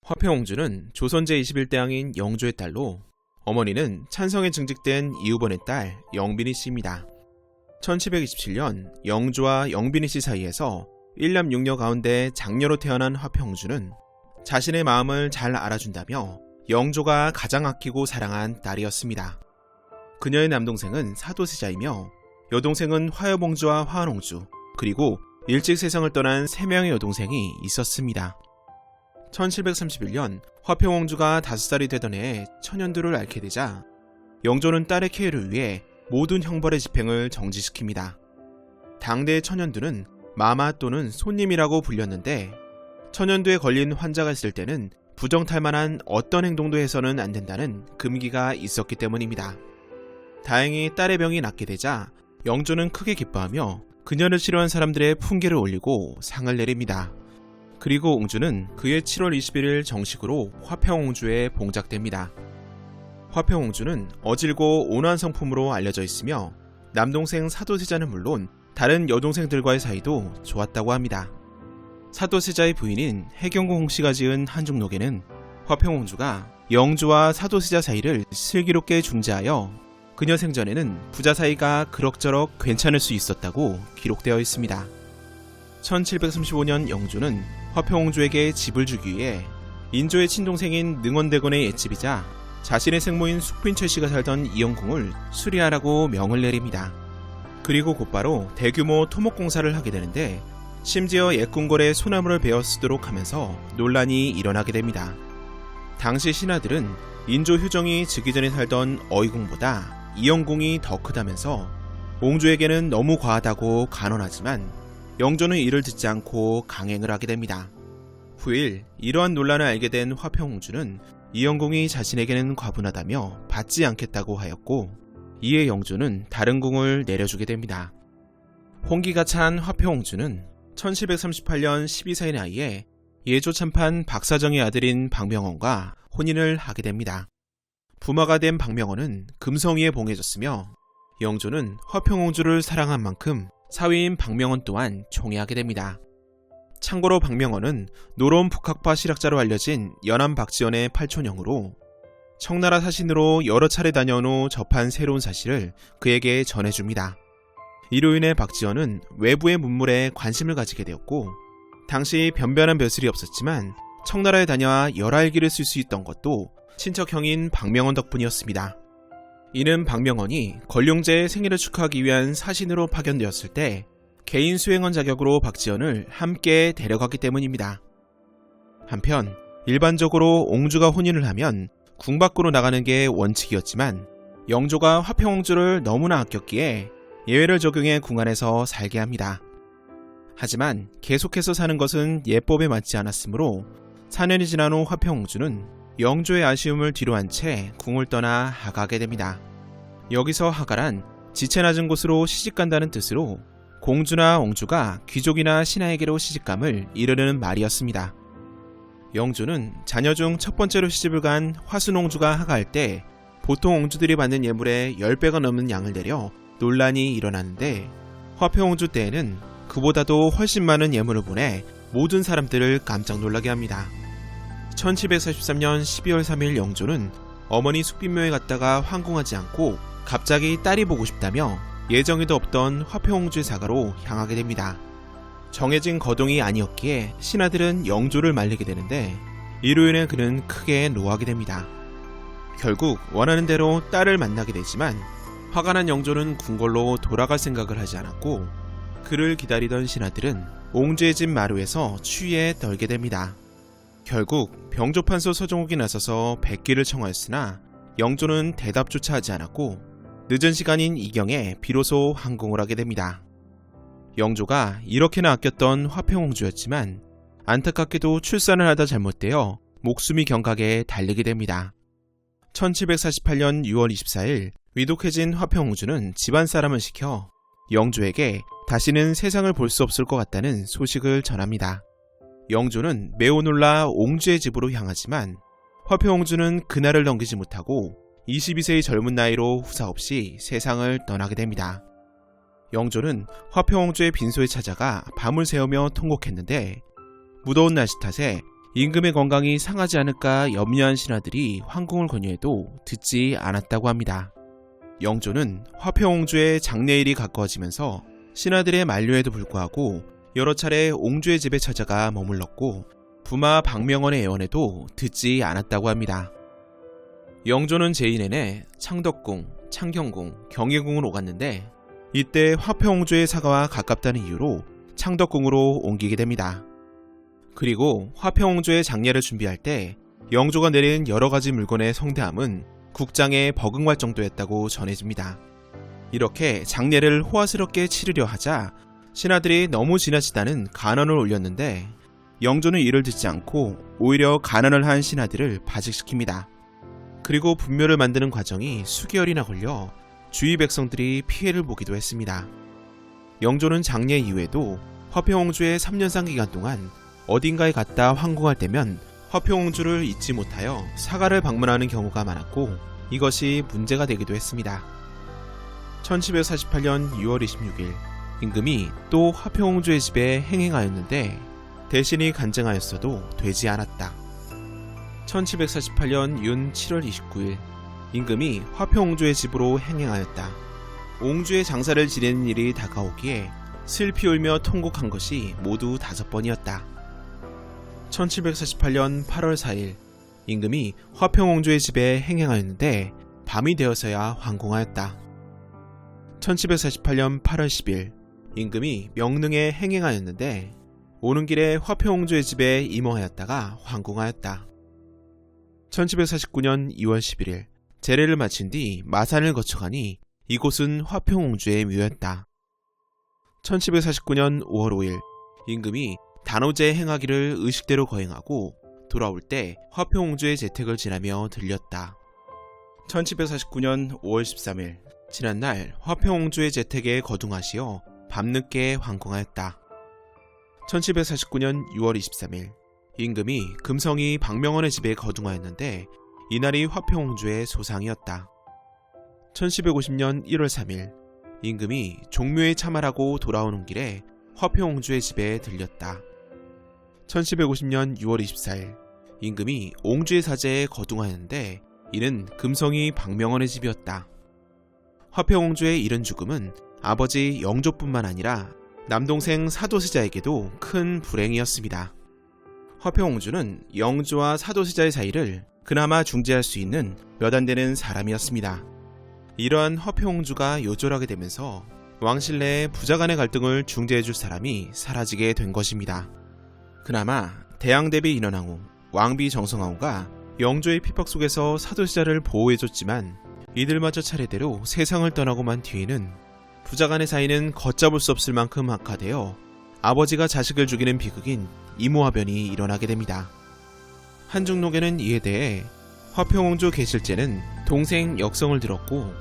화평옹주는 조선 제21대왕인 영조의 딸로 어머니는 찬성에 증직된 이우번의 딸 영빈이 씨입니다. 1727년 영조와 영빈이 씨 사이에서 1남 6녀 가운데 장녀로 태어난 화평옹주는 자신의 마음을 잘 알아준다며 영조가 가장 아끼고 사랑한 딸이었습니다. 그녀의 남동생은 사도세자이며 여동생은 화여봉주와 화한옹주, 그리고 일찍 세상을 떠난 3명의 여동생이 있었습니다. 1731년 화평옹주가 5살이 되던 해에 천연두를 앓게 되자 영조는 딸의 쾌유를 위해 모든 형벌의 집행을 정지시킵니다. 당대의 천연두는 마마 또는 손님이라고 불렸는데 천연두에 걸린 환자가 있을 때는 부정탈만한 어떤 행동도 해서는 안 된다는 금기가 있었기 때문입니다. 다행히 딸의 병이 낫게 되자 영조는 크게 기뻐하며 그녀를 치료한 사람들의 풍계를 올리고 상을 내립니다. 그리고 옹주는 그해 7월 21일 정식으로 화평옹주에 봉작됩니다. 화평옹주는 어질고 온화한 성품으로 알려져 있으며 남동생 사도세자는 물론 다른 여동생들과의 사이도 좋았다고 합니다. 사도세자의 부인인 해경궁 홍씨가 지은 한중록에는 화평옹주가 영조와 사도세자 사이를 슬기롭게 중재하여 그녀 생전에는 부자 사이가 그럭저럭 괜찮을 수 있었다고 기록되어 있습니다. 1735년 영조는 화평옹주에게 집을 주기 위해 인조의 친동생인 능원대건의 옛집이자 자신의 생모인 숙빈철씨가 살던 이영궁을 수리하라고 명을 내립니다. 그리고 곧바로 대규모 토목공사를 하게 되는데 심지어 옛궁궐에 소나무를 베어 쓰도록 하면서 논란이 일어나게 됩니다. 당시 신하들은 인조 휴정이 즉위 전에 살던 어이궁보다 이영궁이 더 크다면서 옹주에게는 너무 과하다고 간언하지만 영조는 이를 듣지 않고 강행을 하게 됩니다. 후일 이러한 논란을 알게 된 화평옹주는 이영궁이 자신에게는 과분하다며 받지 않겠다고 하였고 이에 영조는 다른 궁을 내려주게 됩니다. 홍기가 찬 화평옹주는 1738년 12세의 나이에 예조 참판 박사정의 아들인 박명원과 혼인을 하게 됩니다. 부마가 된 박명원은 금성위에 봉해졌으며 영조는 화평옹주를 사랑한 만큼 사위인 박명원 또한 총애하게 됩니다. 참고로 박명원은 노론 북학파 실학자로 알려진 연암 박지원의 팔촌형으로 청나라 사신으로 여러 차례 다녀온 후 접한 새로운 사실을 그에게 전해줍니다. 이로 인해 박지원은 외부의 문물에 관심을 가지게 되었고 당시 변변한 벼슬이 없었지만 청나라에 다녀와 열알기를 쓸 수 있던 것도 친척형인 박명원 덕분이었습니다. 이는 박명원이 걸룡제의 생일을 축하하기 위한 사신으로 파견되었을 때 개인 수행원 자격으로 박지원을 함께 데려갔기 때문입니다. 한편 일반적으로 옹주가 혼인을 하면 궁 밖으로 나가는 게 원칙이었지만 영조가 화평옹주를 너무나 아꼈기에 예외를 적용해 궁 안에서 살게 합니다. 하지만 계속해서 사는 것은 예법에 맞지 않았으므로 4년이 지난 후 화평옹주는 영조의 아쉬움을 뒤로한 채 궁을 떠나 하가하게 됩니다. 여기서 하가란 지체 낮은 곳으로 시집간다는 뜻으로 공주나 옹주가 귀족이나 신하에게로 시집감을 이르는 말이었습니다. 영조는 자녀 중 첫 번째로 시집을 간 화순옹주가 하가할 때 보통 옹주들이 받는 예물의 10배가 넘는 양을 내려 논란이 일어나는데 화평옹주 때에는 그보다도 훨씬 많은 예물을 보내 모든 사람들을 깜짝 놀라게 합니다. 1743년 12월 3일 영조는 어머니 숙빈묘에 갔다가 황궁하지 않고 갑자기 딸이 보고 싶다며 예정에도 없던 화평옹주의 사가로 향하게 됩니다. 정해진 거동이 아니었기에 신하들은 영조를 말리게 되는데 이로 인해 그는 크게 노하게 됩니다. 결국 원하는 대로 딸을 만나게 되지만 화가 난 영조는 궁궐로 돌아갈 생각을 하지 않았고 그를 기다리던 신하들은 옹주의 집 마루에서 추위에 떨게 됩니다. 결국 병조판서 서정욱이 나서서 백기를 청하였으나 영조는 대답조차 하지 않았고 늦은 시간인 이경에 비로소 항공을 하게 됩니다. 영조가 이렇게나 아꼈던 화평옹주였지만 안타깝게도 출산을 하다 잘못되어 목숨이 경각에 달리게 됩니다. 1748년 6월 24일 위독해진 화평옹주는 집안 사람을 시켜 영조에게 다시는 세상을 볼 수 없을 것 같다는 소식을 전합니다. 영조는 매우 놀라 옹주의 집으로 향하지만 화평옹주는 그날을 넘기지 못하고 22세의 젊은 나이로 후사 없이 세상을 떠나게 됩니다. 영조는 화평옹주의 빈소에 찾아가 밤을 새우며 통곡했는데 무더운 날씨 탓에 임금의 건강이 상하지 않을까 염려한 신하들이 황궁을 권유해도 듣지 않았다고 합니다. 영조는 화평옹주의 장례일이 가까워지면서 신하들의 만류에도 불구하고 여러 차례 옹주의 집에 찾아가 머물렀고 부마 박명원의 애원에도 듣지 않았다고 합니다. 영조는 재위 내내 창덕궁, 창경궁, 경희궁을 오갔는데 이때 화평옹주의 사가와 가깝다는 이유로 창덕궁으로 옮기게 됩니다. 그리고 화평옹주의 장례를 준비할 때 영조가 내린 여러 가지 물건의 성대함은 국장에 버금갈 정도였다고 전해집니다. 이렇게 장례를 호화스럽게 치르려 하자 신하들이 너무 지나치다는 간언을 올렸는데 영조는 이를 듣지 않고 오히려 간언을 한 신하들을 파직시킵니다. 그리고 분묘를 만드는 과정이 수개월이나 걸려 주위 백성들이 피해를 보기도 했습니다. 영조는 장례 이후에도 화평옹주의 3년상 기간 동안 어딘가에 갔다 황궁할 때면 화평옹주를 잊지 못하여 사가를 방문하는 경우가 많았고 이것이 문제가 되기도 했습니다. 1748년 6월 26일 임금이 또 화평옹주의 집에 행행하였는데 대신이 간증하였어도 되지 않았다. 1748년 윤 7월 29일 임금이 화평옹주의 집으로 행행하였다. 옹주의 장사를 지내는 일이 다가오기에 슬피 울며 통곡한 것이 모두 5번이었다. 1748년 8월 4일 임금이 화평옹주의 집에 행행하였는데 밤이 되어서야 황궁하였다. 1748년 8월 10일 임금이 명릉에 행행하였는데 오는 길에 화평옹주의 집에 임허하였다가 황궁하였다. 1749년 2월 11일 제례를 마친 뒤 마산을 거쳐가니 이곳은 화평옹주의 묘였다. 1749년 5월 5일 임금이 단오제 행하기를 의식대로 거행하고 돌아올 때 화평옹주의 재택을 지나며 들렸다. 1749년 5월 13일 지난날 화평옹주의 재택에 거둥하시어 밤늦게 황궁하였다. 1749년 6월 23일 임금이 금성이 박명원의 집에 거둥하였는데 이날이 화평옹주의 소상이었다. 1750년 1월 3일 임금이 종묘에 참말하고 돌아오는 길에 화평옹주의 집에 들렸다. 1750년 6월 24일 임금이 옹주의 사제에 거둥하였는데 이는 금성이 박명원의 집이었다. 화평옹주의 이른 죽음은 아버지 영조뿐만 아니라 남동생 사도세자에게도 큰 불행이었습니다. 화평옹주는 영조와 사도세자의 사이를 그나마 중재할 수 있는 몇 안 되는 사람이었습니다. 이러한 화평옹주가 요절하게 되면서 왕실 내의 부자 간의 갈등을 중재해줄 사람이 사라지게 된 것입니다. 그나마 대양대비 인원왕후, 왕비 정성왕후가 영조의 핍박 속에서 사도세자를 보호해줬지만 이들마저 차례대로 세상을 떠나고 만 뒤에는 부자 간의 사이는 걷잡을 수 없을 만큼 악화되어 아버지가 자식을 죽이는 비극인 이모화변이 일어나게 됩니다. 한중록에는 이에 대해 화평옹주 계실제는 동생 역성을 들었고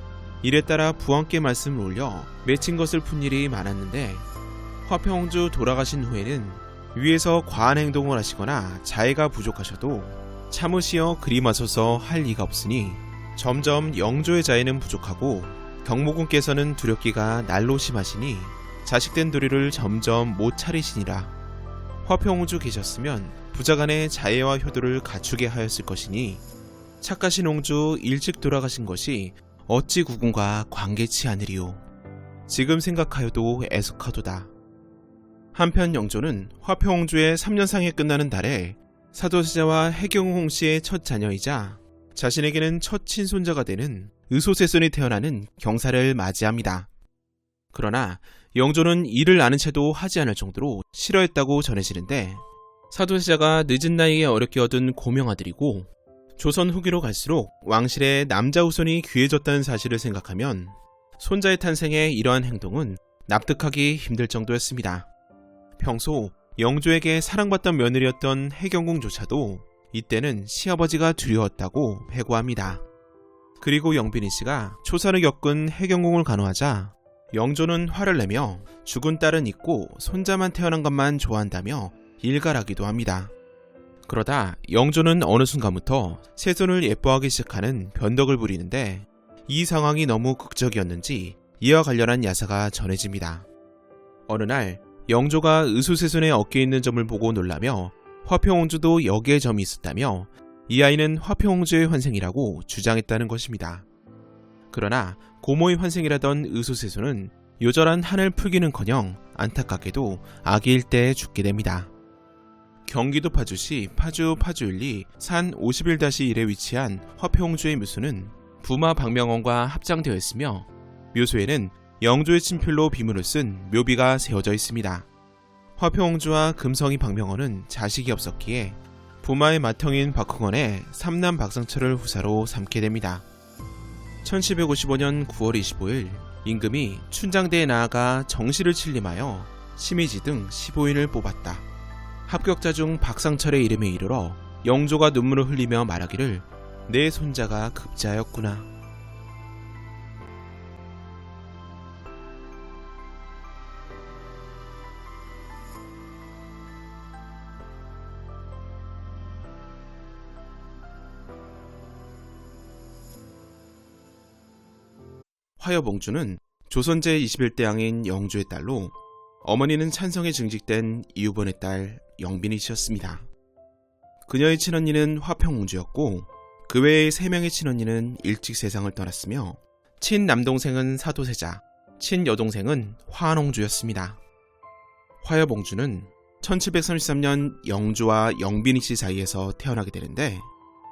이에 따라 부왕께 말씀을 올려 맺힌 것을 푼 일이 많았는데 화평옹주 돌아가신 후에는 위에서 과한 행동을 하시거나 자애가 부족하셔도 참으시어 그리마소서 할 리가 없으니 점점 영조의 자애는 부족하고 경모군께서는 두렵기가 날로 심하시니 자식된 도리를 점점 못 차리시니라. 화평옹주 계셨으면 부자간의 자애와 효도를 갖추게 하였을 것이니 착가신 옹주 일찍 돌아가신 것이 어찌 구군과 관계치 않으리요. 지금 생각하여도 애석하도다. 한편 영조는 화평옹주의 3년상에 끝나는 달에 사도세자와 해경홍 씨의 첫 자녀이자 자신에게는 첫 친손자가 되는 의소세손이 태어나는 경사를 맞이합니다. 그러나 영조는 이를 아는 채도 하지 않을 정도로 싫어했다고 전해지는데 사도세자가 늦은 나이에 어렵게 얻은 고명아들이고 조선 후기로 갈수록 왕실의 남자 후손이 귀해졌다는 사실을 생각하면 손자의 탄생에 이러한 행동은 납득하기 힘들 정도였습니다. 평소 영조에게 사랑받던 며느리였던 해경궁조차도 이때는 시아버지가 두려웠다고 회고합니다. 그리고 영빈이 씨가 초사를 겪은 해경궁을 간호하자 영조는 화를 내며 죽은 딸은 잊고 손자만 태어난 것만 좋아한다며 일갈하기도 합니다. 그러다 영조는 어느 순간부터 새손을 예뻐하기 시작하는 변덕을 부리는데 이 상황이 너무 극적이었는지 이와 관련한 야사가 전해집니다. 어느 날 영조가 의수세손의 어깨에 있는 점을 보고 놀라며 화평옹주도 여기에 점이 있었다며 이 아이는 화평옹주의 환생이라고 주장했다는 것입니다. 그러나 고모의 환생이라던 의소세소는 요절한 한을 풀기는커녕 안타깝게도 아기일 때 죽게 됩니다. 경기도 파주시 파주-파주일리 산 51-1에 위치한 화평옹주의 묘소는 부마 박명원과 합장되어 있으며 묘소에는 영조의 친필로 비문을 쓴 묘비가 세워져 있습니다. 화평옹주와 금성이 박명원은 자식이 없었기에 부마의 맏형인 박흥원의 삼남 박상철을 후사로 삼게 됩니다. 1755년 9월 25일 임금이 춘장대에 나아가 정시를 칠림하여 심의지 등 15인을 뽑았다. 합격자 중 박상철의 이름에 이르러 영조가 눈물을 흘리며 말하기를 내 손자가 급자였구나. 화여봉주는 조선 제21대 왕인 영조의 딸로 어머니는 찬성에 증직된 이유번의 딸 영빈이씨였습니다. 그녀의 친언니는 화평옹주였고 그 외의 3명의 친언니는 일찍 세상을 떠났으며 친남동생은 사도세자, 친여동생은 화한옹주였습니다. 화여봉주는 1733년 영조와 영빈이씨 사이에서 태어나게 되는데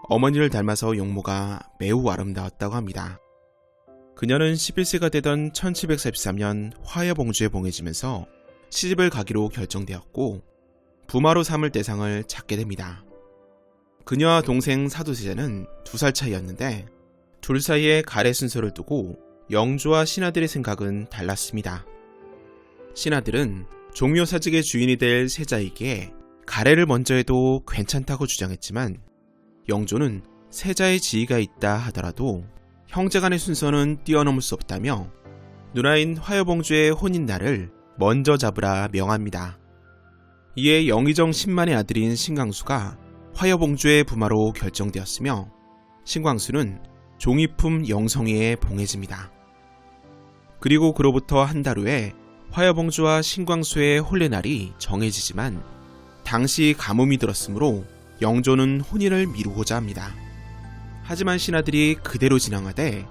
어머니를 닮아서 용모가 매우 아름다웠다고 합니다. 그녀는 11세가 되던 1743년 화여봉주에 봉해지면서 시집을 가기로 결정되었고 부마로 삼을 대상을 찾게 됩니다. 그녀와 동생 사도세자는 2살 차이였는데 둘 사이에 가래 순서를 두고 영조와 신하들의 생각은 달랐습니다. 신하들은 종묘사직의 주인이 될 세자에게 가래를 먼저 해도 괜찮다고 주장했지만 영조는 세자의 지위가 있다 하더라도 형제간의 순서는 뛰어넘을 수 없다며 누나인 화여봉주의 혼인날을 먼저 잡으라 명합니다. 이에 영의정 신만의 아들인 신광수가 화여봉주의 부마로 결정되었으며 신광수는 종이품 영성이에 봉해집니다. 그리고 그로부터 한 달 후에 화여봉주와 신광수의 혼례날이 정해지지만 당시 가뭄이 들었으므로 영조는 혼인을 미루고자 합니다. 하지만 신하들이 그대로 진행하되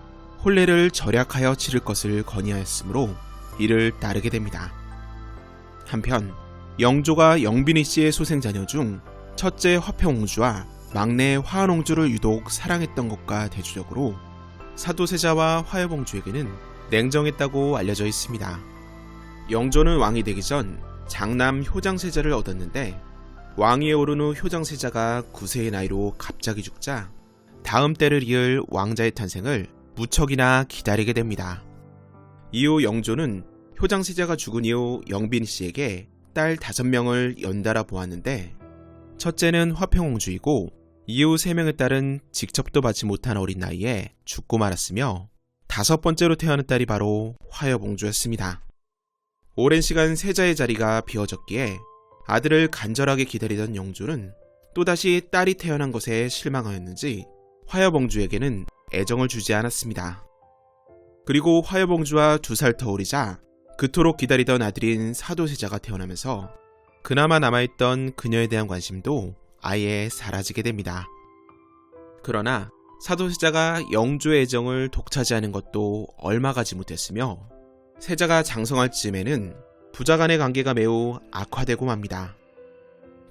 혼례를 절약하여 치를 것을 건의하였으므로 이를 따르게 됩니다. 한편 영조가 영빈이 씨의 소생자녀 중 첫째 화평옹주와 막내 화한옹주를 유독 사랑했던 것과 대조적으로 사도세자와 화여봉주에게는 냉정했다고 알려져 있습니다. 영조는 왕이 되기 전 장남 효장세자를 얻었는데 왕위에 오른 후 효장세자가 9세의 나이로 갑자기 죽자 다음 때를 이을 왕자의 탄생을 무척이나 기다리게 됩니다. 이후 영조는 효장세자가 죽은 이후 영빈 씨에게 딸 5명을 연달아 보았는데 첫째는 화평옹주이고 이후 3명의 딸은 직접도 받지 못한 어린 나이에 죽고 말았으며 5번째로 태어난 딸이 바로 화여봉주였습니다. 오랜 시간 세자의 자리가 비워졌기에 아들을 간절하게 기다리던 영조는 또다시 딸이 태어난 것에 실망하였는지 화여봉주에게는 애정을 주지 않았습니다. 그리고 화여봉주와 2살 터울이자 그토록 기다리던 아들인 사도세자가 태어나면서 그나마 남아있던 그녀에 대한 관심도 아예 사라지게 됩니다. 그러나 사도세자가 영조의 애정을 독차지하는 것도 얼마 가지 못했으며 세자가 장성할 즈음에는 부자 간의 관계가 매우 악화되고 맙니다.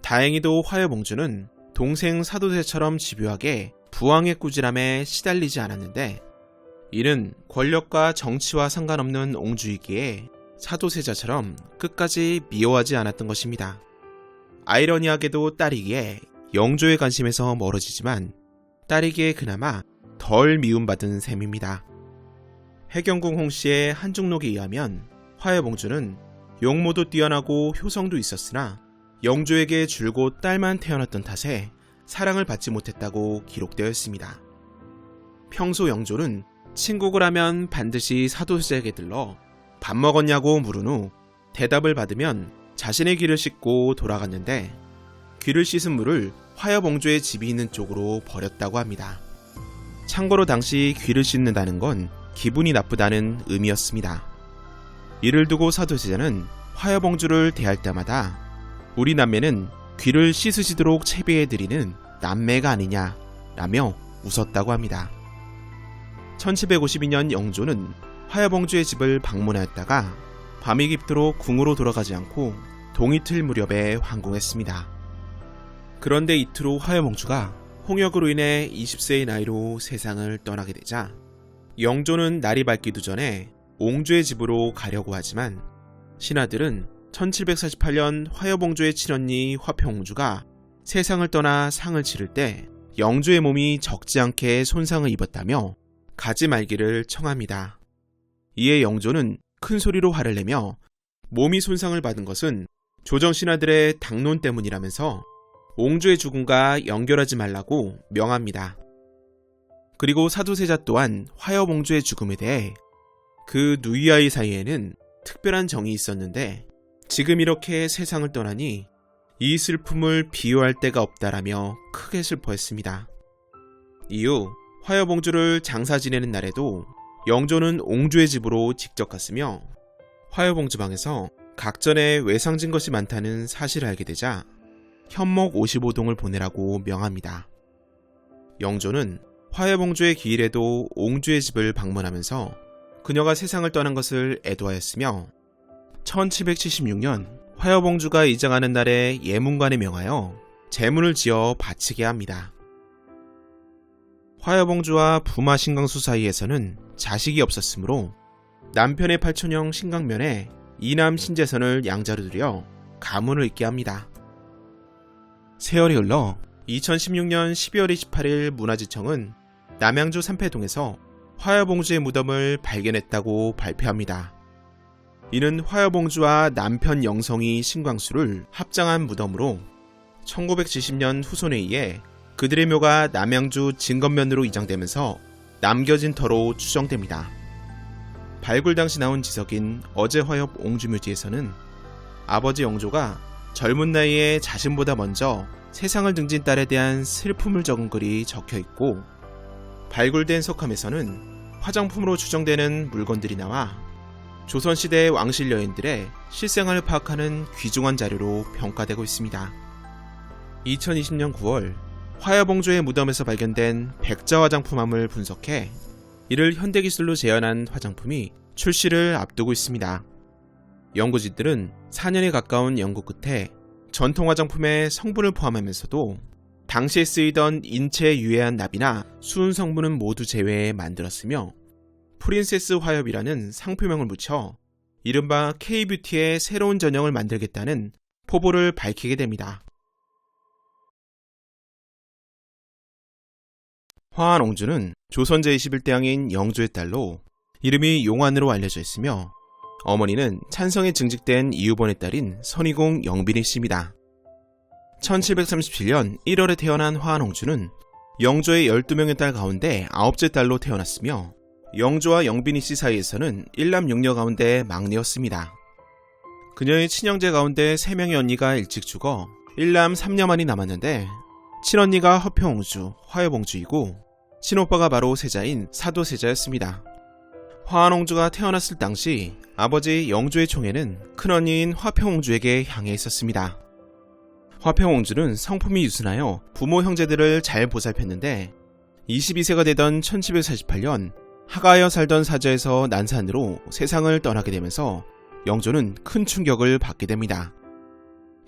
다행히도 화여봉주는 동생 사도세자처럼 집요하게 부왕의 꾸지람에 시달리지 않았는데 이는 권력과 정치와 상관없는 옹주이기에 사도세자처럼 끝까지 미워하지 않았던 것입니다. 아이러니하게도 딸이기에 영조의 관심에서 멀어지지만 딸이기에 그나마 덜 미움받은 셈입니다. 해경궁 홍씨의 한중록에 의하면 화여봉주는 용모도 뛰어나고 효성도 있었으나 영조에게 줄곧 딸만 태어났던 탓에 사랑을 받지 못했다고 기록되어 있습니다. 평소 영조는 친국을 하면 반드시 사도세자에게 들러 밥 먹었냐고 물은 후 대답을 받으면 자신의 귀를 씻고 돌아갔는데 귀를 씻은 물을 화여봉주의 집이 있는 쪽으로 버렸다고 합니다. 참고로 당시 귀를 씻는다는 건 기분이 나쁘다는 의미였습니다. 이를 두고 사도세자는 화여봉주를 대할 때마다 우리 남매는 귀를 씻으시도록 채비해드리는 남매가 아니냐라며 웃었다고 합니다. 1752년 영조는 화여봉주의 집을 방문하였다가 밤이 깊도록 궁으로 돌아가지 않고 동이틀 무렵에 환궁했습니다. 그런데 이틀 후 화여봉주가 홍역으로 인해 20세의 나이로 세상을 떠나게 되자 영조는 날이 밝기도 전에 옹주의 집으로 가려고 하지만 신하들은 1748년 화여봉주의 친언니 화평옹주가 세상을 떠나 상을 치를 때 영조의 몸이 적지 않게 손상을 입었다며 가지 말기를 청합니다. 이에 영조는 큰 소리로 화를 내며 몸이 손상을 받은 것은 조정 신하들의 당론 때문이라면서 옹주의 죽음과 연결하지 말라고 명합니다. 그리고 사도세자 또한 화여봉주의 죽음에 대해 그 누이아이 사이에는 특별한 정이 있었는데 지금 이렇게 세상을 떠나니 이 슬픔을 비유할 데가 없다라며 크게 슬퍼했습니다. 이후 화여봉주를 장사 지내는 날에도 영조는 옹주의 집으로 직접 갔으며 화여봉주 방에서 각전에 외상진 것이 많다는 사실을 알게 되자 현목 55동을 보내라고 명합니다. 영조는 화여봉주의 기일에도 옹주의 집을 방문하면서 그녀가 세상을 떠난 것을 애도하였으며 1776년 화여봉주가 이장하는 날에 예문관에 명하여 제문을 지어 바치게 합니다. 화여봉주와 부마 신강수 사이에서는 자식이 없었으므로 남편의 팔촌형 신강면에 이남 신재선을 양자로 들여 가문을 잇게 합니다. 세월이 흘러 2016년 12월 28일 문화지청은 남양주 삼패동에서 화여봉주의 무덤을 발견했다고 발표합니다. 이는 화여봉주와 남편 영성이 신광수를 합장한 무덤으로 1970년 후손에 의해 그들의 묘가 남양주 진건면으로 이장되면서 남겨진 터로 추정됩니다. 발굴 당시 나온 지석인 어제화엽 옹주묘지에서는 아버지 영조가 젊은 나이에 자신보다 먼저 세상을 등진 딸에 대한 슬픔을 적은 글이 적혀있고 발굴된 석함에서는 화장품으로 추정되는 물건들이 나와 조선시대 왕실 여인들의 실생활을 파악하는 귀중한 자료로 평가되고 있습니다. 2020년 9월 화여봉주의 무덤에서 발견된 백자 화장품함을 분석해 이를 현대기술로 재현한 화장품이 출시를 앞두고 있습니다. 연구진들은 4년에 가까운 연구 끝에 전통 화장품의 성분을 포함하면서도 당시에 쓰이던 인체에 유해한 납이나 수은 성분은 모두 제외해 만들었으며 프린세스 화엽이라는 상표명을 붙여 이른바 K-뷰티의 새로운 전형을 만들겠다는 포부를 밝히게 됩니다. 화한옹주는 조선 제21대왕인 영조의 딸로 이름이 용안으로 알려져 있으며 어머니는 찬성에 증직된 이유번의 딸인 선희공 영빈이 씨입니다. 1737년 1월에 태어난 화한옹주는 영조의 12명의 딸 가운데 9째 딸로 태어났으며 영조와 영빈이 씨 사이에서는 1남 6녀 가운데 막내였습니다. 그녀의 친형제 가운데 3명의 언니가 일찍 죽어 1남 3녀만이 남았는데 친언니가 허평옹주, 화여봉주이고 친오빠가 바로 세자인 사도세자였습니다. 화한옹주가 태어났을 당시 아버지 영조의 총애는 큰언니인 화평옹주에게 향해 있었습니다. 화평옹주는 성품이 유순하여 부모 형제들을 잘 보살폈는데 22세가 되던 1748년 하가하여 살던 사저에서 난산으로 세상을 떠나게 되면서 영조는 큰 충격을 받게 됩니다.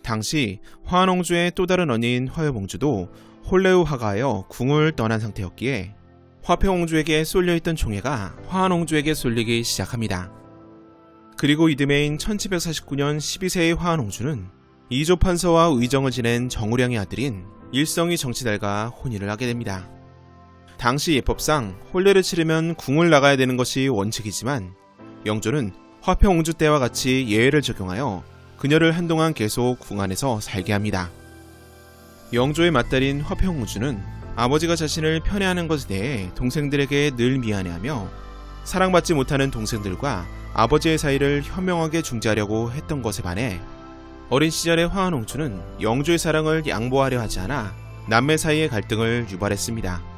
당시 화한옹주의 또 다른 언니인 화여봉주도 홀레우 하가하여 궁을 떠난 상태였기에 화평옹주에게 쏠려있던 총애가 화한옹주에게 쏠리기 시작합니다. 그리고 이듬해인 1749년 12세의 화한옹주는 이조판서와 의정을 지낸 정우량의 아들인 일성이 정치달과 혼인을 하게 됩니다. 당시 예법상 혼례를 치르면 궁을 나가야 되는 것이 원칙이지만 영조는 화평옹주 때와 같이 예외를 적용하여 그녀를 한동안 계속 궁 안에서 살게 합니다. 영조의 맏딸인 화평옹주는 아버지가 자신을 편애하는 것에 대해 동생들에게 늘 미안해하며 사랑받지 못하는 동생들과 아버지의 사이를 현명하게 중재하려고 했던 것에 반해 어린 시절의 화한옹주는 영조의 사랑을 양보하려 하지 않아 남매 사이의 갈등을 유발했습니다.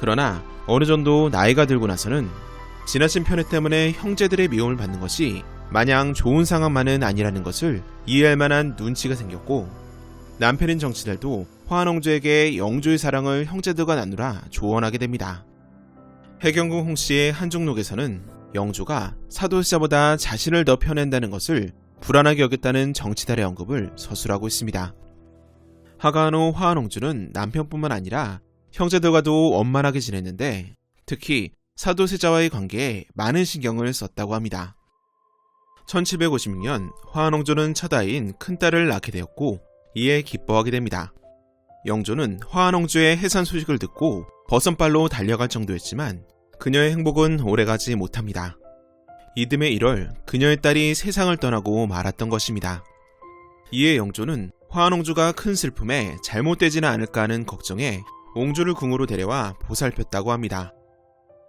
그러나 어느 정도 나이가 들고 나서는 지나친 편애 때문에 형제들의 미움을 받는 것이 마냥 좋은 상황만은 아니라는 것을 이해할 만한 눈치가 생겼고 남편인 정치달도 화한옹주에게 영조의 사랑을 형제들과 나누라 조언하게 됩니다. 해경궁 홍씨의 한중록에서는 영조가 사도세자보다 자신을 더 편애한다는 것을 불안하게 여겼다는 정치달의 언급을 서술하고 있습니다. 하가한 후 화한옹주는 남편뿐만 아니라 형제들과도 원만하게 지냈는데 특히 사도세자와의 관계에 많은 신경을 썼다고 합니다. 1756년 화한옹조는 첫 아이인 큰딸을 낳게 되었고 이에 기뻐하게 됩니다. 영조는 화한옹주의 해산 소식을 듣고 버선발로 달려갈 정도였지만 그녀의 행복은 오래가지 못합니다. 이듬해 1월 그녀의 딸이 세상을 떠나고 말았던 것입니다. 이에 영조는 화한옹주가 큰 슬픔에 잘못되지는 않을까 하는 걱정에 옹주를 궁으로 데려와 보살폈다고 합니다.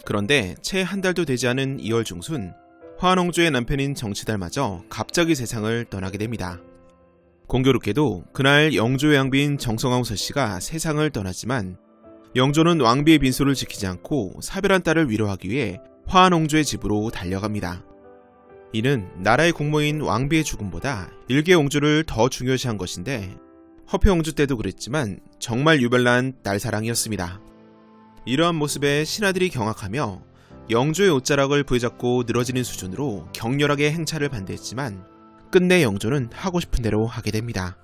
그런데 채 한 달도 되지 않은 2월 중순 화한옹주의 남편인 정치달마저 갑자기 세상을 떠나게 됩니다. 공교롭게도 그날 영조의 양비인 정성황 서씨가 세상을 떠났지만 영조는 왕비의 빈소를 지키지 않고 사별한 딸을 위로하기 위해 화한옹주의 집으로 달려갑니다. 이는 나라의 공모인 왕비의 죽음보다 일개 옹주를 더 중요시한 것인데 허폐옹주 때도 그랬지만 정말 유별난 딸사랑이었습니다. 이러한 모습에 신하들이 경악하며 영조의 옷자락을 부여잡고 늘어지는 수준으로 격렬하게 행차를 반대했지만 끝내 영조는 하고 싶은 대로 하게 됩니다.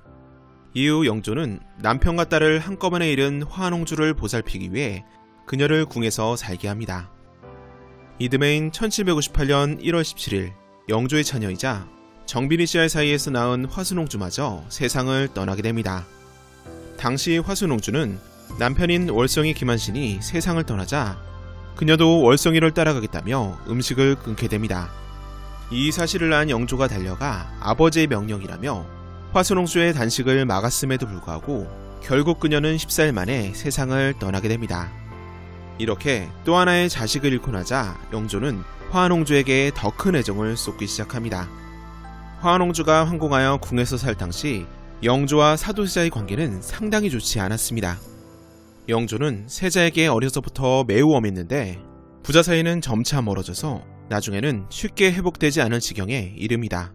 이후 영조는 남편과 딸을 한꺼번에 잃은 화한옹주를 보살피기 위해 그녀를 궁에서 살게 합니다. 이듬해인 1758년 1월 17일 영조의 처녀이자 정빈이 씨알 사이에서 낳은 화순옹주마저 세상을 떠나게 됩니다. 당시 화순옹주는 남편인 월성이 김한신이 세상을 떠나자 그녀도 월성이를 따라가겠다며 음식을 끊게 됩니다. 이 사실을 안 영조가 달려가 아버지의 명령이라며 화순옹주의 단식을 막았음에도 불구하고 결국 그녀는 14일 만에 세상을 떠나게 됩니다. 이렇게 또 하나의 자식을 잃고 나자 영조는 화한옹주에게 더 큰 애정을 쏟기 시작합니다. 화한옹주가 황공하여 궁에서 살 당시 영조와 사도세자의 관계는 상당히 좋지 않았습니다. 영조는 세자에게 어려서부터 매우 엄했는데 부자 사이는 점차 멀어져서 나중에는 쉽게 회복되지 않을 지경에 이릅니다.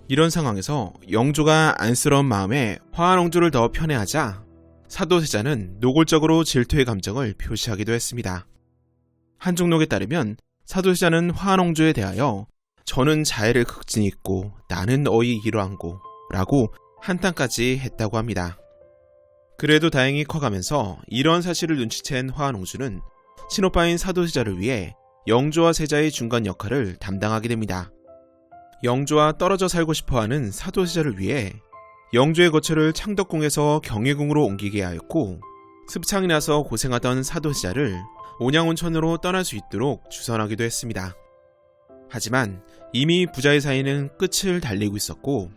이런 상황에서 영조가 안쓰러운 마음에 화한옹주를 더 편애하자 사도세자는 노골적으로 질투의 감정을 표시하기도 했습니다. 한중록에 따르면 사도세자는 화한옹주에 대하여 저는 자애를 극진히 있고 나는 어이 이러한고 라고 한탄까지 했다고 합니다. 그래도 다행히 커가면서 이런 사실을 눈치챈 화한옹주는 친오빠인 사도세자를 위해 영조와 세자의 중간 역할을 담당하게 됩니다. 영조와 떨어져 살고 싶어하는 사도세자를 위해 영조의 거처를 창덕궁에서 경희궁으로 옮기게 하였고 습창이 나서 고생하던 사도세자를 온양온천으로 떠날 수 있도록 주선하기도 했습니다. 하지만 이미 부자의 사이는 끝을 달리고 있었고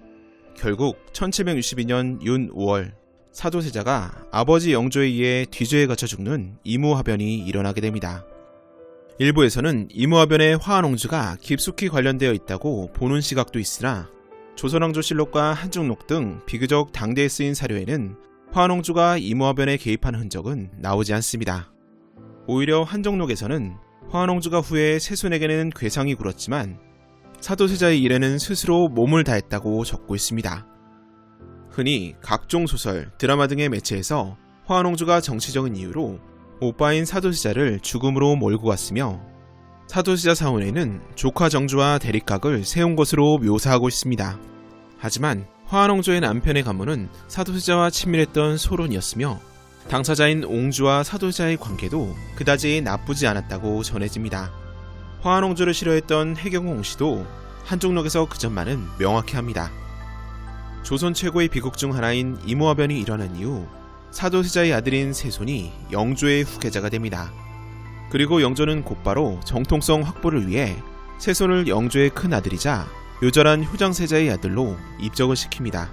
결국 1762년 윤 5월 사도세자가 아버지 영조에 의해 뒤죄에 갇혀 죽는 이무화변이 일어나게 됩니다. 일부에서는 이무화변에 화한옹주가 깊숙이 관련되어 있다고 보는 시각도 있으나 조선왕조실록과 한중록 등 비교적 당대에 쓰인 사료에는 화한옹주가 이무화변에 개입한 흔적은 나오지 않습니다. 오히려 한정록에서는 화한옹주가 후에 세손에게는 괴상이 굴었지만 사도세자의 일에는 스스로 몸을 다했다고 적고 있습니다. 흔히 각종 소설, 드라마 등의 매체에서 화한옹주가 정치적인 이유로 오빠인 사도세자를 죽음으로 몰고 갔으며 사도세자 사원에는 조카 정주와 대립각을 세운 것으로 묘사하고 있습니다. 하지만 화한옹주의 남편의 가문은 사도세자와 친밀했던 소론이었으며 당사자인 옹주와 사도세자의 관계도 그다지 나쁘지 않았다고 전해집니다. 화한옹주를 싫어했던 해경궁 옹씨도 한중록에서 그 점만은 명확히 합니다. 조선 최고의 비극 중 하나인 이무화변이 일어난 이후 사도세자의 아들인 세손이 영조의 후계자가 됩니다. 그리고 영조는 곧바로 정통성 확보를 위해 세손을 영조의 큰 아들이자 요절한 효정세자의 아들로 입적을 시킵니다.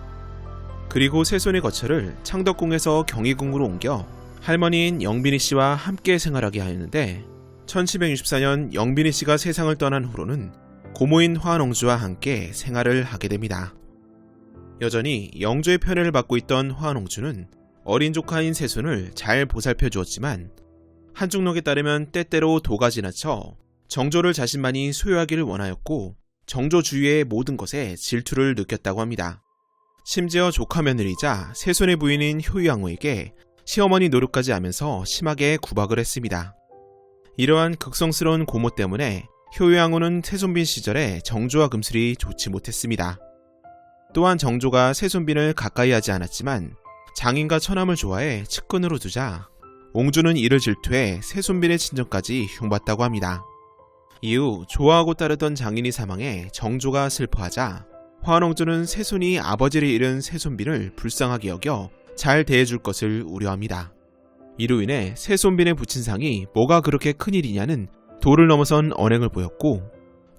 그리고 세손의 거처를 창덕궁에서 경희궁으로 옮겨 할머니인 영빈이 씨와 함께 생활하게 하였는데 1764년 영빈이 씨가 세상을 떠난 후로는 고모인 화한옹주와 함께 생활을 하게 됩니다. 여전히 영조의 편애를 받고 있던 화한옹주는 어린 조카인 세손을 잘 보살펴 주었지만 한중록에 따르면 때때로 도가 지나쳐 정조를 자신만이 소유하기를 원하였고 정조 주위의 모든 것에 질투를 느꼈다고 합니다. 심지어 조카 며느리이자 세손의 부인인 효유양후에게 시어머니 노릇까지 하면서 심하게 구박을 했습니다. 이러한 극성스러운 고모 때문에 효유양후는 세손빈 시절에 정조와 금슬이 좋지 못했습니다. 또한 정조가 세손빈을 가까이 하지 않았지만 장인과 처남을 좋아해 측근으로 두자 옹주는 이를 질투해 세손빈의 친정까지 흉봤다고 합니다. 이후 좋아하고 따르던 장인이 사망해 정조가 슬퍼하자 화원옹주는 세손이 아버지를 잃은 세손빈을 불쌍하게 여겨 잘 대해줄 것을 우려합니다. 이로 인해 세손빈의 부친상이 뭐가 그렇게 큰일이냐는 도를 넘어선 언행을 보였고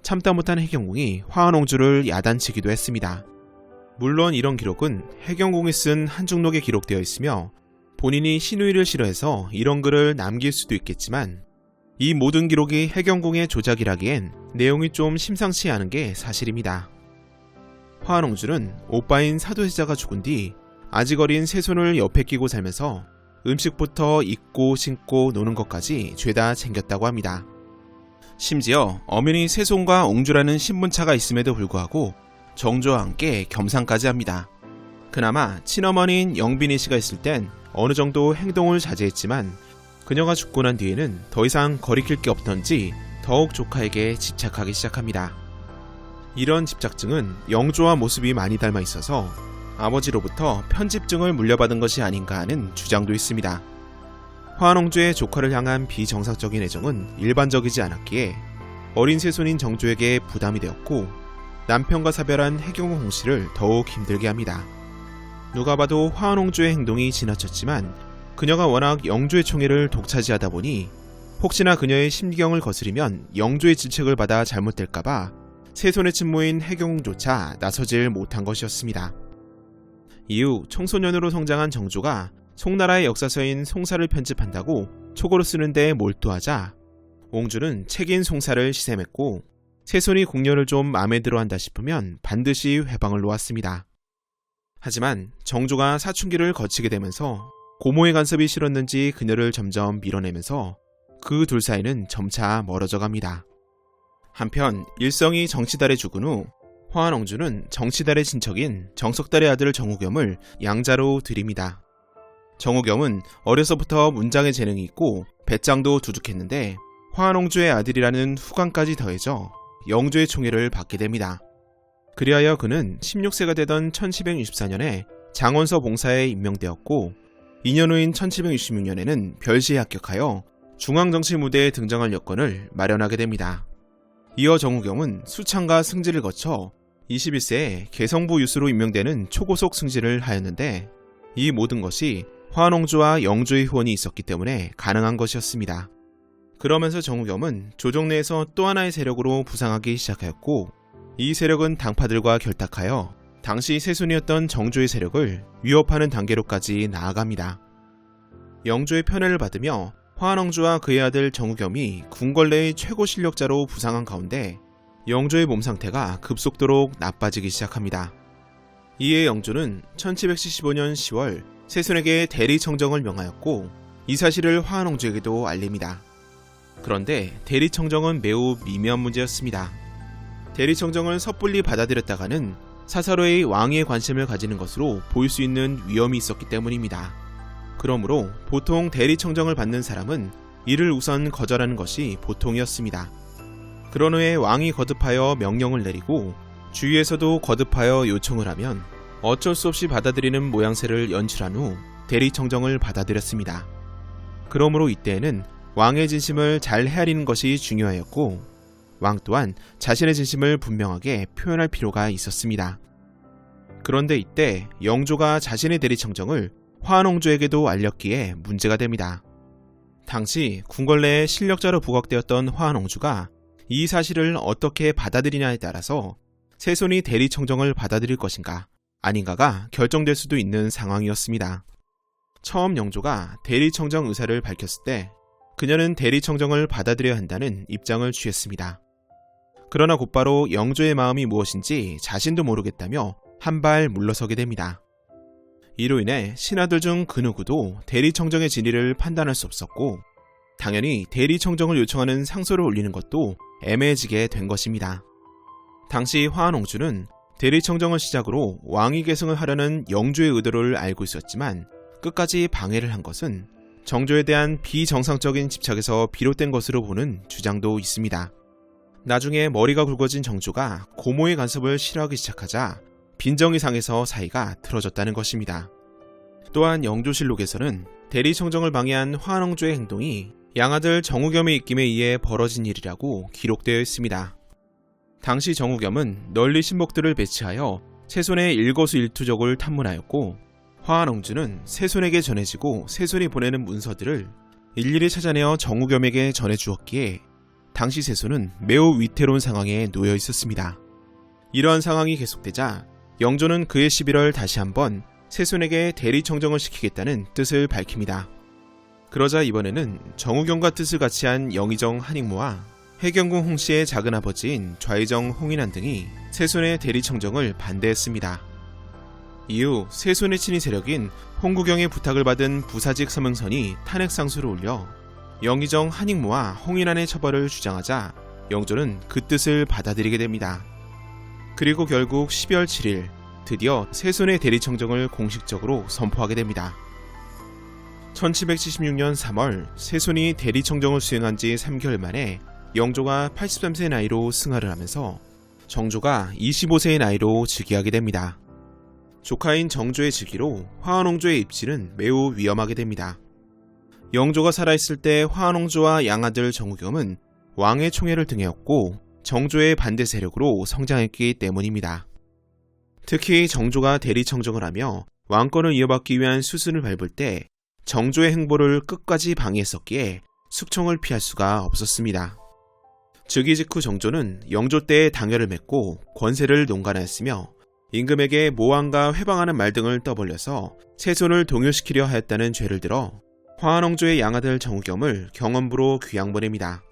참다 못한 해경궁이 화원옹주를 야단치기도 했습니다. 물론 이런 기록은 해경궁이 쓴 한중록에 기록되어 있으며 본인이 신우이를 싫어해서 이런 글을 남길 수도 있겠지만 이 모든 기록이 해경궁의 조작이라기엔 내용이 좀 심상치 않은 게 사실입니다. 화원옹주는 오빠인 사도세자가 죽은 뒤 아직 어린 세손을 옆에 끼고 살면서 음식부터 입고 신고 노는 것까지 죄다 챙겼다고 합니다. 심지어 어머니 세손과 옹주라는 신분차가 있음에도 불구하고 정조와 함께 겸상까지 합니다. 그나마 친어머니인 영빈이 씨가 있을 땐 어느 정도 행동을 자제했지만 그녀가 죽고 난 뒤에는 더 이상 거리낄 게 없던지 더욱 조카에게 집착하기 시작합니다. 이런 집착증은 영조와 모습이 많이 닮아 있어서 아버지로부터 편집증을 물려받은 것이 아닌가 하는 주장도 있습니다. 화원옹주의 조카를 향한 비정상적인 애정은 일반적이지 않았기에 어린 세손인 정조에게 부담이 되었고 남편과 사별한 해경궁 홍씨를 더욱 힘들게 합니다. 누가 봐도 화원옹주의 행동이 지나쳤지만 그녀가 워낙 영조의 총애를 독차지하다 보니 혹시나 그녀의 심경을 거스리면 영조의 질책을 받아 잘못될까봐 세손의 친모인 해경궁조차 나서질 못한 것이었습니다. 이후 청소년으로 성장한 정조가 송나라의 역사서인 송사를 편집한다고 초고로 쓰는데 몰두하자 옹주는 책인 송사를 시샘했고 세손이 궁녀를 좀 마음에 들어한다 싶으면 반드시 회방을 놓았습니다. 하지만 정조가 사춘기를 거치게 되면서 고모의 간섭이 싫었는지 그녀를 점점 밀어내면서 그 둘 사이는 점차 멀어져 갑니다. 한편 일성이 정치달에 죽은 후 화원옹주는 정치달의 친척인 정석달의 아들 정우겸을 양자로 들입니다. 정우겸은 어려서부터 문장에 재능이 있고 배짱도 두둑했는데 화원옹주의 아들이라는 후광까지 더해져 영조의 총애를 받게 됩니다. 그리하여 그는 16세가 되던 1764년에 장원서 봉사에 임명되었고 2년 후인 1766년에는 별시에 합격하여 중앙정치 무대에 등장할 여건을 마련하게 됩니다. 이어 정우겸은 수창과 승지를 거쳐 21세에 개성부 유수로 임명되는 초고속 승진을 하였는데 이 모든 것이 화원옹주와 영조의 후원이 있었기 때문에 가능한 것이었습니다. 그러면서 정우겸은 조정 내에서 또 하나의 세력으로 부상하기 시작하였고 이 세력은 당파들과 결탁하여 당시 세손이었던 정조의 세력을 위협하는 단계로까지 나아갑니다. 영조의 편애를 받으며 화원옹주와 그의 아들 정우겸이 궁궐내의 최고 실력자로 부상한 가운데 영조의 몸 상태가 급속도로 나빠지기 시작합니다. 이에 영조는 1775년 10월 세손에게 대리청정을 명하였고 이 사실을 화원옹주에게도 알립니다. 그런데 대리청정은 매우 미묘한 문제였습니다. 대리청정을 섣불리 받아들였다가는 사사로의 왕위에 관심을 가지는 것으로 보일 수 있는 위험이 있었기 때문입니다. 그러므로 보통 대리청정을 받는 사람은 이를 우선 거절하는 것이 보통이었습니다. 그런 후에 왕이 거듭하여 명령을 내리고 주위에서도 거듭하여 요청을 하면 어쩔 수 없이 받아들이는 모양새를 연출한 후 대리청정을 받아들였습니다. 그러므로 이때에는 왕의 진심을 잘 헤아리는 것이 중요하였고 왕 또한 자신의 진심을 분명하게 표현할 필요가 있었습니다. 그런데 이때 영조가 자신의 대리청정을 화원옹주에게도 알렸기에 문제가 됩니다. 당시 궁궐 내에 실력자로 부각되었던 화원옹주가 이 사실을 어떻게 받아들이냐에 따라서 세손이 대리청정을 받아들일 것인가 아닌가가 결정될 수도 있는 상황이었습니다. 처음 영조가 대리청정 의사를 밝혔을 때 그녀는 대리청정을 받아들여야 한다는 입장을 취했습니다. 그러나 곧바로 영조의 마음이 무엇인지 자신도 모르겠다며 한 발 물러서게 됩니다. 이로 인해 신하들 중 그 누구도 대리청정의 진위를 판단할 수 없었고 당연히 대리청정을 요청하는 상소를 올리는 것도 애매해지게 된 것입니다. 당시 화원옹주는 대리청정을 시작으로 왕위 계승을 하려는 영조의 의도를 알고 있었지만 끝까지 방해를 한 것은 정조에 대한 비정상적인 집착에서 비롯된 것으로 보는 주장도 있습니다. 나중에 머리가 굵어진 정조가 고모의 간섭을 싫어하기 시작하자 빈정이 상해서 사이가 틀어졌다는 것입니다. 또한 영조실록에서는 대리청정을 방해한 화왕조의 행동이 양아들 정우겸의 입김에 의해 벌어진 일이라고 기록되어 있습니다. 당시 정우겸은 널리 신복들을 배치하여 세손의 일거수일투족을 탐문하였고 화왕ong주는 세손에게 전해지고 세손이 보내는 문서들을 일일이 찾아내어 정우겸에게 전해주었기에 당시 세손은 매우 위태로운 상황에 놓여 있었습니다. 이러한 상황이 계속되자 영조는 그해 11월 다시 한번 세손에게 대리청정을 시키겠다는 뜻을 밝힙니다. 그러자 이번에는 정우겸과 뜻을 같이 한 영의정 한익모와 해경궁 홍씨의 작은아버지인 좌의정 홍인환 등이 세손의 대리청정을 반대했습니다. 이후 세손의 친위 세력인 홍구경의 부탁을 받은 부사직 서명선이 탄핵상소를 올려 영의정 한익모와 홍인환의 처벌을 주장하자 영조는 그 뜻을 받아들이게 됩니다. 그리고 결국 12월 7일 드디어 세손의 대리청정을 공식적으로 선포하게 됩니다. 1776년 3월 세손이 대리청정을 수행한 지 3개월 만에 영조가 83세의 나이로 승하를 하면서 정조가 25세의 나이로 즉위하게 됩니다. 조카인 정조의 즉위로 화왕ong조의 입지는 매우 위험하게 됩니다. 영조가 살아있을 때 화왕ong조와 양아들 정우겸은 왕의 총애를 등에 업고 정조의 반대 세력으로 성장했기 때문입니다. 특히 정조가 대리청정을 하며 왕권을 이어받기 위한 수순을 밟을 때 정조의 행보를 끝까지 방해했었기에 숙청을 피할 수가 없었습니다. 즉위 직후 정조는 영조 때의 당열을 맺고 권세를 농간하였으며 임금에게 모함과 회방하는 말 등을 떠벌려서 세손을 동요시키려 하였다는 죄를 들어 화왕ong조의 양아들 정우겸을 경원부로 귀양 보냅니다.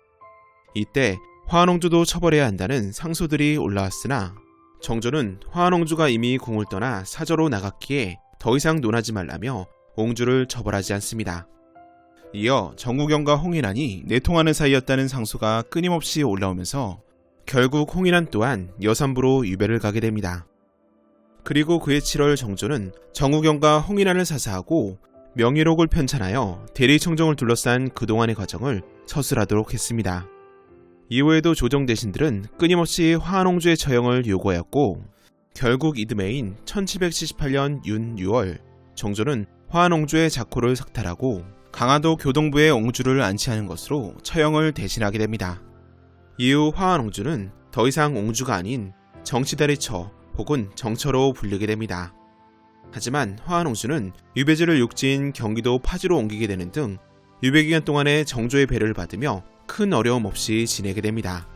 이때 화왕ong조도 처벌해야 한다는 상소들이 올라왔으나 정조는 화왕ong조가 이미 궁을 떠나 사저로 나갔기에 더 이상 논하지 말라며 옹주를 처벌하지 않습니다. 이어 정우겸과 홍인환이 내통하는 사이였다는 상소가 끊임없이 올라오면서 결국 홍인환 또한 여산부로 유배를 가게 됩니다. 그리고 그해 7월 정조는 정우겸과 홍인환을 사사하고 명예록을 편찬하여 대리청정을 둘러싼 그동안의 과정을 서술하도록 했습니다. 이후에도 조정 대신들은 끊임없이 화왕ong조의 처형을 요구하였고 결국 이듬해인 1778년 윤 6월 정조는 화왕ong조의 자코를 삭탈하고 강화도 교동부에 옹주를 안치하는 것으로 처형을 대신하게 됩니다. 이후 화왕ong주는 더 이상 옹주가 아닌 정치다리처 혹은 정처로 불리게 됩니다. 하지만 화왕ong주는 유배지를 육지인 경기도 파주로 옮기게 되는 등 유배기간 동안에 정조의 배려를 받으며 큰 어려움 없이 지내게 됩니다.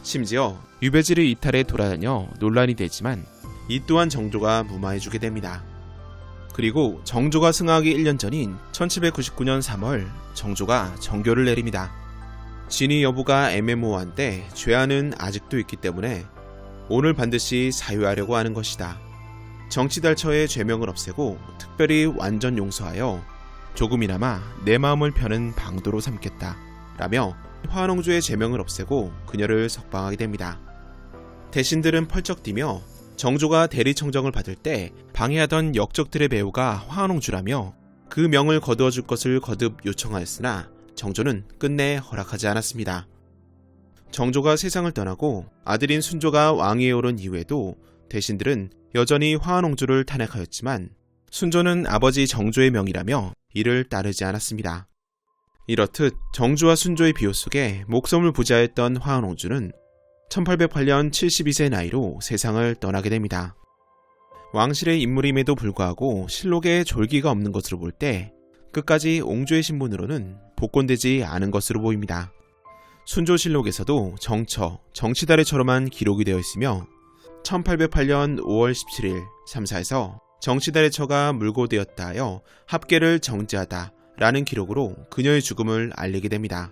심지어 유배지를 이탈해 돌아다녀 논란이 되지만 이 또한 정조가 무마해주게 됩니다. 그리고 정조가 승하하기 1년 전인 1799년 3월 정조가 정교를 내립니다. 진위 여부가 애매모호한데 죄안은 아직도 있기 때문에 오늘 반드시 사유하려고 하는 것이다. 정치달처의 죄명을 없애고 특별히 완전 용서하여 조금이나마 내 마음을 펴는 방도로 삼겠다 라며 화왕ong조의 죄명을 없애고 그녀를 석방하게 됩니다. 대신들은 펄쩍 뛰며 정조가 대리청정을 받을 때 방해하던 역적들의 배우가 화왕ong주라며 그 명을 거두어줄 것을 거듭 요청하였으나 정조는 끝내 허락하지 않았습니다. 정조가 세상을 떠나고 아들인 순조가 왕위에 오른 이후에도 대신들은 여전히 화왕ong주를 탄핵하였지만 순조는 아버지 정조의 명이라며 이를 따르지 않았습니다. 이렇듯 정조와 순조의 비호 속에 목숨을 부지하였던 화왕ong주는 1808년 72세 나이로 세상을 떠나게 됩니다. 왕실의 인물임에도 불구하고 실록에 졸기가 없는 것으로 볼 때 끝까지 옹주의 신분으로는 복권되지 않은 것으로 보입니다. 순조실록에서도 정처, 정치다래처로만 기록이 되어 있으며 1808년 5월 17일 3사에서 정치다래처가 물고되었다 하여 합계를 정지하다 라는 기록으로 그녀의 죽음을 알리게 됩니다.